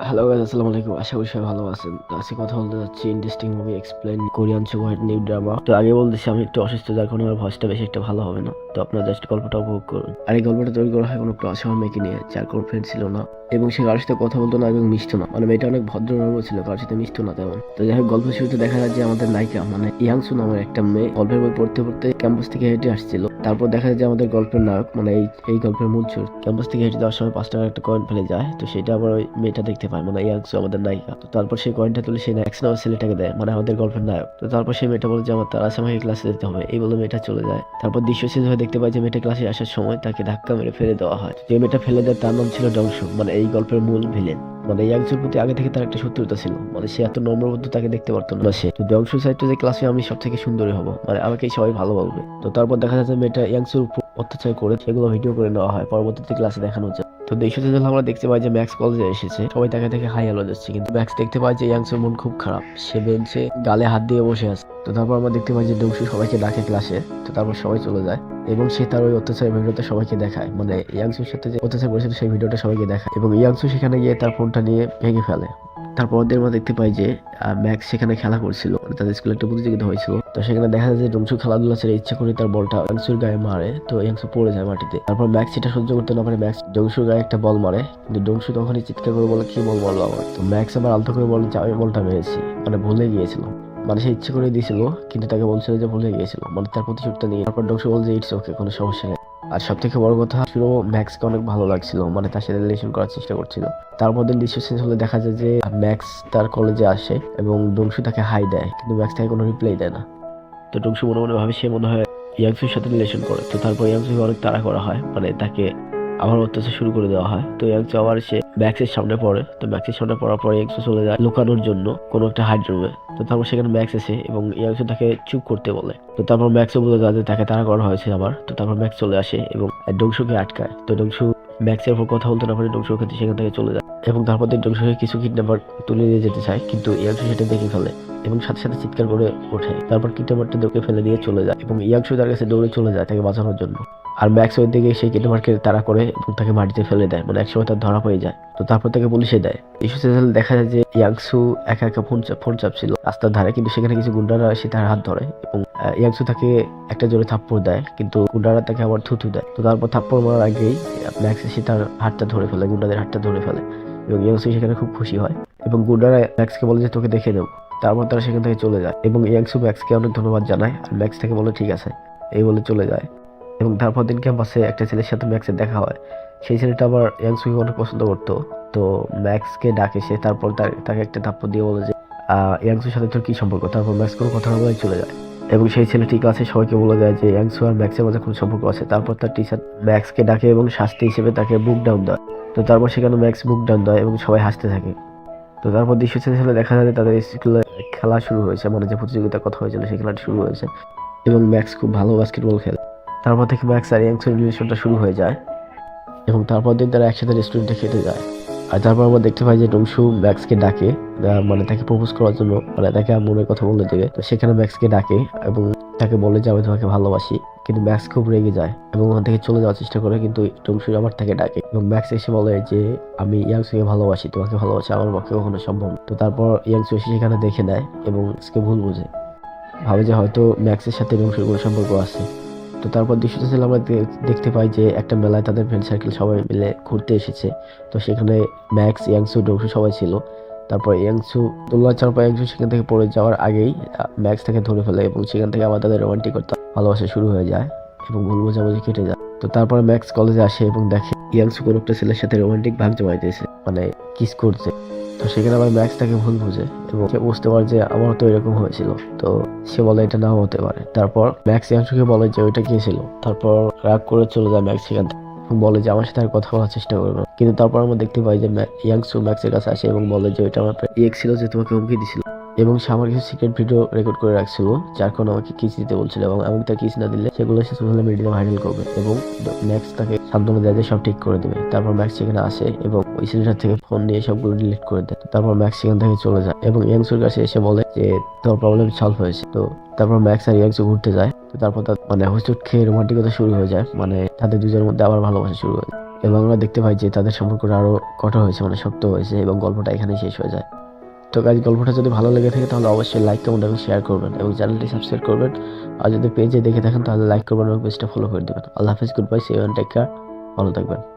Hello guys, আসসালামু আলাইকুম। আশা করি সবাই ভালো আছেন। তো আজকে কথা বলতে যাচ্ছি interesting movie explain Korean superhit new drama. তো আগে বলতেছি আমি একটু অসুস্থ, যার কারণে আমার ভয়েসটা বেশি একটা ভালো হবে না। তো আপনারা জাস্ট গল্পটা উপভোগ করুন। আর এই গল্পটা তৈরি করা হয় কোনো ক্লাস আমার মেয়েকে নিয়ে, যার কোনো ফ্রেন্ড ছিল না এবং সে কারোর সাথে কথা বলতো না এবং মিশতো না। মানে মেয়েটা অনেক ভদ্র নরম ছিল, কারোর সাথে মিশতো না তেমন। তো যাই হোক, গল্প শুরুতে দেখা যায় যে আমাদের নায়িকা মানে ইয়াংসু নামের একটা মেয়ে গল্পের বই পড়তে পড়তে ক্যাম্পাস থেকে হেঁটে আসছিল। তারপর দেখা যায় যে আমাদের গল্পের নায়ক মানে এই গল্পের মূল চোর ক্যাম্পাস থেকে হেঁটে যাওয়ার সময় 5 টাকার একটা কয়েন ফেলে যায়। তো সেটা আবার ওই মেয়েটা দেখতে পায়, মানে ইয়াংসু আমাদের নায়িকা। তো তারপর সেই কয়েনটা তুলে সেই ম্যাক্স নামের ছেলেটাকে দেয়, মানে আমাদের গল্পের নায়ক। তো তারপর সেই মেয়েটা বলে যে আমার তার আছে, আমাকে ক্লাসে যেতে হবে, এই বলে মেয়েটা চলে যায়। তারপর দৃশ্য শেষ হয়ে দেখতে পাই যে মেয়েটা ক্লাসে আসার সময় তাকে ধাক্কা মেরে ফেলে দেওয়া হয়। যে মেয়েটা ফেলে দেয় তার নাম ছিল ডংসু, মানে এই গল্পের মূল ভিলেন। মানে ইয়াংসুর প্রতি আগে থেকে তার একটা শত্রুতা ছিল, মানে সে এত নম্রবদ্ধ তাকে দেখতে পারতো না। সে তো ডংসু চাইতো যে ক্লাসে আমি সব থেকে সুন্দরী হব, মানে আমাকেই সবাই ভালো বলবে। তো তারপর দেখা যাচ্ছে মেয়েটা ইয়াংসুর উপর অত্যাচার করে সেগুলো ভিডিও করে নেওয়া হয়, পরবর্তীতে ক্লাসে দেখানো যায়। তো দৃশ্যতে যখন আমরা দেখতে পাই যে ম্যাক্স কলেজে এসেছে, সবাই তাকে দেখে হাই হ্যালো যাচ্ছে, কিন্তু ম্যাক্স দেখতে পায় যে ইয়াংসুর মন খুব খারাপ, সে বেঞ্চে গালে হাত দিয়ে বসে আছে। তো তারপর আমরা দেখতে পাই যে ডংসু সবাইকে ডাকে ক্লাসে। তো তারপর সবাই চলে যায় এবং সে তার ওই অত্যাচারের ভিডিওটা সবাইকে দেখায়, মানে ইয়াংসুর সাথে যে অত্যাচার করেছিল সেই ভিডিওটা সবাইকে দেখায় এবং ইয়াংসু সেখানে গিয়ে তার ফোনটা নিয়ে ভেঙে ফেলে। তারপর ওদের আমরা দেখতে পাই যে ম্যাক্স সেখানে খেলা করছিল, মানে তাদের স্কুলে একটা প্রতিযোগিতা হয়েছিল। তো সেখানে দেখা যায় যে ডংসু খেলাধুলা ছেড়ে ইচ্ছা করে তার বলটা ইয়াংসুর গায়ে মারে। তো ইয়াংসু পড়ে যায় মাটিতে। তারপর ম্যাক্স সেটা সহ্য করতে না পারে, ম্যাক্স ডংসুর গায়ে একটা বল মারে, কিন্তু ডংসু তখনই চিৎকার করে বলে কি বল মারলো আমার। তো ম্যাক্স আবার আলতো করে বলে যে আমি বলটা মেরেছি, মানে ভুলে গিয়েছিল। মানে সে ইচ্ছে করে দিয়েছিল, কিন্তু তাকে বলছিল যে ভুলে গিয়েছিল, মানে তার প্রতিশোধটা নিয়ে। তারপর ডংসু বল যে ইটস ওকে, কোনো সমস্যা নেই। আর সব থেকে বড় কথা, শুরু ম্যাক্সকে অনেক ভালো লাগছিল, মানে তার সাথে রিলেশন করার চেষ্টা করছিল। তারপর দিন দৃশ্য শেষ হলে দেখা যায় যে ম্যাক্স তার কলেজে আসে এবং ডংসু তাকে হাই দেয়, কিন্তু ম্যাক্স তাকে কোনো রিপ্লাই দেয় না। তো ডংসু মনে মনে ভাবে সে মনে হয় ইয়াংসুর সাথে রিলেশন করে। তো তারপর ইয়াংসুকে অনেক তাড়া করা হয়, মানে তাকে আবার অত্যাচার শুরু করে দেওয়া হয়। তো ইয়াংসু আবার সে ম্যাক্সের সামনে পড়ে। তো ম্যাক্সের সামনে পড়ার পর ইয়াংসু চলে যায় লুকানোর জন্য কোনো একটা হাইড রুমে। তো তারপর সেখানে ম্যাক্স এসে এবং ইয়াংসু তাকে চুপ করতে বলে। তো তারপর ম্যাক্সও বলে যায় যে তাকে তাড়া করা হয়েছে আবার। তো তারপর ম্যাক্স চলে আসে এবং ডংসুকে আটকায়। তো ডংসু ম্যাক্সের উপর কথা বলতে না পারে, ডংসু সেখান থেকে চলে যায় এবং তারপর ডংসুকে কিছু কিডন্যাপার তুলে নিয়ে যেতে চায়, কিন্তু ইয়াংসু সেটা দেখে ফেলে এবং সাথে সাথে চিৎকার করে ওঠে। তারপর কিডন্যাপারটা দৌড়ে ফেলে দিয়ে চলে যায় এবং ইয়াংসু তার কাছে দৌড়ে চলে যায় তাকে বাঁচানোর জন্য। আর ম্যাক্স ওই দিকে সেই কিডন্যাপারকে তাড়া করে এবং তাকে মাটিতে ফেলে দেয়, মানে একসময় তার ধরা হয়ে যায়। তো তারপর তাকে পুলিশে দেয়। ইস্যু দেখা যায় যে ইয়াংসু একা একা ফোন চাপছিল রাস্তার ধারে, কিন্তু সেখানে কিছু গুন্ডারা এসে তার হাত ধরে এবং ইয়াংসু তাকে একটা জোরে থাপ্পড় দেয়, কিন্তু গুন্ডারা তাকে আবার থুতু দেয়। তো তারপর থাপ্পড় মারার আগেই ম্যাক্স এসে তার হাতটা ধরে ফেলে, গুন্ডাদের হাতটা ধরে ফেলে এবং ইয়াংসু সেখানে খুব খুশি হয় এবং গুন্ডারা ম্যাক্সকে বলে যে তোকে দেখে দেবো। তারপর তারা সেখান থেকে চলে যায় এবং ইয়াংসু ম্যাক্সকে অনেক ধন্যবাদ জানায় আর ম্যাক্স থেকে বলে ঠিক আছে, এই বলে চলে যায়। এবং তারপর দিন ক্যাম্পাসে একটা ছেলের সাথে ম্যাক্সের দেখা হয়। সেই ছেলেটা আবার ইয়াংসুকে অনেক পছন্দ করতো। তো ম্যাক্সকে ডাকে সে, তারপর তাকে একটা থাপ্পড় দিয়ে বলে যে ইয়াংসুর সাথে তোর কি সম্পর্ক। তারপর ম্যাক্স কোনো কথা না বলে চলে যায় এবং সেই ছেলেটি ক্লাসে সবাইকে বলে দেয় যে ইয়াংসু আর ম্যাক্সের মাঝে কোনো সম্পর্ক আছে। তারপর তার টিচার ম্যাক্সকে ডাকে এবং শাস্তি হিসেবে তাকে বুক ডাউন দেয়। তো তারপর সেখানে ম্যাক্স বুক ডাউন দেয় এবং সবাই হাসতে থাকে। তো তারপর দৃশ্য শেষ হলে দেখা যায় যে তাদের স্কুলে খেলা শুরু হয়েছে, মানে যে প্রতিযোগিতার কথা হয়েছিল সেই খেলাটা শুরু হয়েছে এবং ম্যাক্স খুব ভালো বাস্কেটবল খেলে। তারপর থেকে ম্যাক্স আর ইয়াংসুর রিলেশনটা শুরু হয়ে যায় এবং তারপর দিন তারা একসাথে রেস্টুরেন্টে খেতে যায়। আর তারপর আমরা দেখতে পাই যে ডংসু ম্যাক্সকে ডাকে, মানে তাকে প্রপোজ করার জন্য, মানে তাকে মনের কথা বলে দেবে। তো সেখানে ম্যাক্সকে ডাকে এবং তাকে বলে যে আমি তোমাকে ভালোবাসি, কিন্তু ম্যাক্স খুব রেগে যায় এবং ওখান থেকে চলে যাওয়ার চেষ্টা করে, কিন্তু ডংসু আবার তাকে ডাকে এবং ম্যাক্স এসে বলে যে আমি ইয়াংসুকে ভালোবাসি, তোমাকে ভালোবাসি আমার পক্ষে কখনো সম্ভব না। তো তারপর ইয়াংসু এসে সেখানে দেখে নেয় এবং ম্যাক্সকে ভুল বুঝে, ভাবে যে হয়তো ম্যাক্সের সাথে ডংসুর কোনো সম্পর্ক আছে। তো তারপর দৃশ্যটা ছিল আমরা দেখতে পাই যে একটা মেলায় তাদের ফ্রেন্ড সার্কেল সবাই মিলে ঘুরতে এসেছে। তো সেখানে ম্যাক্স, ইয়াংসু, ডংসু সবাই ছিল। তারপর ইয়াংসু দোলনা চালার পর ইয়াংসু সেখান থেকে পড়ে যাওয়ার আগেই ম্যাক্স তাকে ধরে ফেলে এবং সেখান থেকে আবার তাদের রোমান্টিক ভালোবাসা শুরু হয়ে যায় এবং ভুল বোঝাবুঝি কেটে যায়। তো তারপরে ম্যাক্স কলেজে আসে এবং দেখে ইয়াংসু কোনো একটা ছেলের সাথে রোমান্টিক ভাগ জমাইতেছে, মানে কিস করছে। তো সেখানে আবার ম্যাক্স তাকে ভুল বুঝে এবং সে বুঝতে পারে যে আমার তো এরকম হয়েছিল। তো সে বলে এটা নাও হতে পারে। তারপর ম্যাক্স ইয়াংসুকে বলে যে ওইটা কি ছিল। তারপর রাগ করে চলে যায় ম্যাক্স সেখান থেকে এবং বলে যে আমার সাথে আর কথা বলার চেষ্টা করবে না। কিন্তু তারপর আমরা দেখতে পাই যে ইয়াংসু ম্যাক্সের কাছে আসে এবং বলে যে ওইটা আমার এক্স ছিল যে তোমাকে হুমকি দিছিল এবং সে আমার কিছু সিক্রেট ভিডিও রেকর্ড করে রাখছিল, যার কারণে আমাকে কিস দিতে বলছিল এবং আমি তার কিস না দিলে সেগুলো সে সোশ্যাল মিডিয়াতে ভাইরাল করবে এবং ম্যাক্স তাকে সান্ত্বনা দেয় যে সব ঠিক করে দেবে। তারপর ম্যাক্স সেখানে আসে এবং ওই ছেলেটার থেকে ফোন নিয়ে সবগুলো ডিলিট করে দেয়। তারপর ম্যাক্স সেখান থেকে চলে যায় এবং ইয়াংসুর কাছে এসে বলে যে তোর প্রবলেম সলভ হয়েছে। তো তারপর ম্যাক্স আর ইয়াংসু ঘুরতে যায়। তো তারপর তার মানে হুচুট খেয়ে রোমান্টিকতা শুরু হয়ে যায়, মানে তাদের দুজনের মধ্যে আবার ভালোবাসা শুরু হয় এবং আমরা দেখতে পাই যে তাদের সম্পর্কটা আরো কঠোর হয়েছে, মানে শক্ত হয়েছে, এবং গল্পটা এখানেই শেষ হয়ে যায়। তো গাইজ, গল্পটা যদি ভালো লেগে থাকে তাহলে অবশ্যই লাইক, কমেন্ট এবং শেয়ার করবেন এবং চ্যানেলটি সাবস্ক্রাইব করবেন। আর যদি পেজে দেখে থাকেন তাহলে লাইক করবেন এবং পেজটা ফলো করে দেবেন। আল্লাহ হাফিজ, good bye, see you and take care, ভালো থাকবেন।